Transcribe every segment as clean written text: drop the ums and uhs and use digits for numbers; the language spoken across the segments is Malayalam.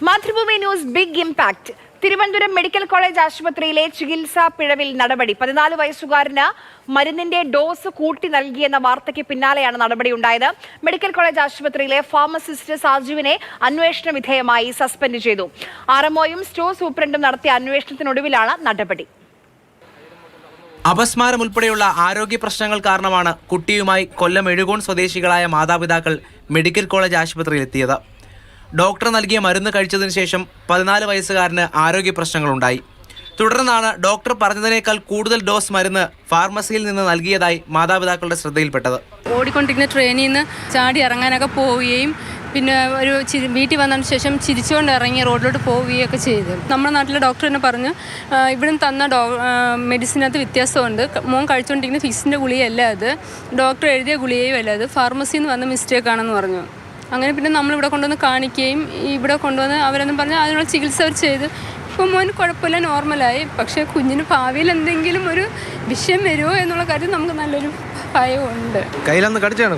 Mathrubhumi news big impact. Thiruvananthapuram medical college ആശുപത്രിയിലെ ചികിത്സാ പിഴവിൽ നടപടി. 14 വയസ്സുകാരന് മരുന്നിന്റെ ഡോസ് കൂട്ടി നൽകിയെന്ന വാർത്തയ്ക്ക് പിന്നാലെയാണ് നടപടിയുണ്ടായത്. മെഡിക്കൽ കോളേജ് ആശുപത്രിയിലെ ഫാർമസിസ്റ്റ് സാജുവിനെ അന്വേഷണ വിധേയമായി സസ്പെൻഡ് ചെയ്തു. ആർഎംഒയും സ്റ്റോർ സൂപ്രണ്ടും നടത്തിയ അന്വേഷണത്തിനൊടുവിലാണ് നടപടി. അപസ്മാരം ഉൾപ്പെടെയുള്ള ആരോഗ്യ പ്രശ്നങ്ങൾ കാരണമാണ് കുട്ടിയുമായി കൊല്ലം എഴുകോൺ സ്വദേശികളായ മാതാപിതാക്കൾ മെഡിക്കൽ കോളേജ് ആശുപത്രിയിലെത്തിയത്. ഡോക്ടർ നൽകിയ മരുന്ന് കഴിച്ചതിന് ശേഷം 14 വയസ്സുകാരന് ആരോഗ്യ പ്രശ്നങ്ങളുണ്ടായി. തുടർന്നാണ് ഡോക്ടർ പറഞ്ഞതിനേക്കാൾ കൂടുതൽ ഡോസ് മരുന്ന് ഫാർമസിയിൽ നിന്ന് നൽകിയതായി മാതാപിതാക്കളുടെ ശ്രദ്ധയിൽപ്പെട്ടത്. ഓടിക്കൊണ്ടിരിക്കുന്ന ട്രെയിനിൽ നിന്ന് ചാടി ഇറങ്ങാനൊക്കെ പോവുകയും പിന്നെ ഒരു വീട്ടിൽ വന്നതിന് ശേഷം ചിരിച്ചുകൊണ്ട് ഇറങ്ങി റോഡിലോട്ട് പോവുകയൊക്കെ ചെയ്തു. നമ്മുടെ നാട്ടിലെ ഡോക്ടർ തന്നെ പറഞ്ഞു, ഇവിടെ തന്ന മെഡിസിനകത്ത് വ്യത്യാസമുണ്ട്, മോൻ കഴിച്ചുകൊണ്ടിരിക്കുന്ന ഫിക്സിൻ്റെ ഗുളികയല്ല അത്, ഡോക്ടർ എഴുതിയ ഗുളികയും അല്ല അത്, ഫാർമസിയിൽ നിന്ന് വന്ന മിസ്റ്റേക്കാണെന്ന് പറഞ്ഞു. അങ്ങനെ പിന്നെ നമ്മളിവിടെ കൊണ്ടുവന്ന് കാണിക്കുകയും ഇവിടെ കൊണ്ടുവന്ന് അവരെന്നും പറഞ്ഞ് അതിനുള്ള ചികിത്സ അവർ ചെയ്ത് ഇപ്പോൾ മോൻ കുഴപ്പമില്ല, നോർമലായി. പക്ഷേ കുഞ്ഞിന് ഭാവിയിൽ എന്തെങ്കിലും ഒരു വിഷയം വരുമോ എന്നുള്ള കാര്യം നമുക്ക് നല്ലൊരു ഭയമുണ്ട്. കയ്യിലൊന്ന് കടിച്ചാണ്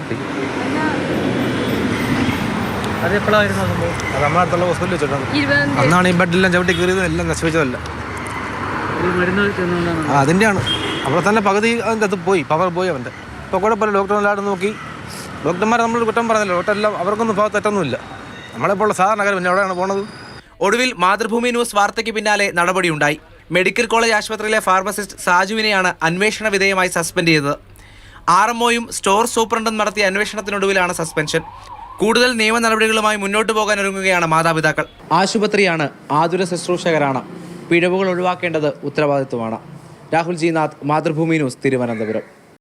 അന്നാണ് ഈ ബെഡെല്ലാം ചവിട്ടി കയറിയത്, എല്ലാം നശിപ്പിച്ചതല്ല, അതിൻ്റെയാണ്. അവിടെ തന്നെ പകുതി അതിൻ്റെ അത് പോയി, പവർ പോയി അവൻ്റെ. ഇപ്പോൾ കുഴപ്പമില്ല, ഡോക്ടർമാരോട് നോക്കി, ഡോക്ടർമാരെ നമ്മൾ കുറ്റം പറഞ്ഞല്ലോ, ഡോക്ടറെല്ലാം അവർക്കൊന്നും ഭാഗത്ത് തെറ്റൊന്നുമില്ല. നമ്മളെപ്പോലുള്ള സാധാരണ കാര്യം പിന്നെ എവിടെയാണ് പോണത്. ഒടുവിൽ മാതൃഭൂമി ന്യൂസ് വാർത്തയ്ക്ക് പിന്നാലെ നടപടിയുണ്ടായി. മെഡിക്കൽ കോളേജ് ആശുപത്രിയിലെ ഫാർമസിസ്റ്റ് സാജുവിനെയാണ് അന്വേഷണ വിധേയമായി സസ്പെൻഡ് ചെയ്തത്. ആർഎംഒയും സ്റ്റോർ സൂപ്രണ്ടും നടത്തിയ അന്വേഷണത്തിനൊടുവിലാണ് സസ്പെൻഷൻ. കൂടുതൽ നിയമ നടപടികളുമായി മുന്നോട്ട് പോകാൻ ഒരുങ്ങുകയാണ് മാതാപിതാക്കൾ. ആശുപത്രിയാണ്, ആതുര ശുശ്രൂഷകരാണ്. പിഴവുകൾ ഒഴിവാക്കേണ്ടത് ഉത്തരവാദിത്വമാണ്. Rahul G Nath, Mathrubhumi news, Thiruvananthapuram.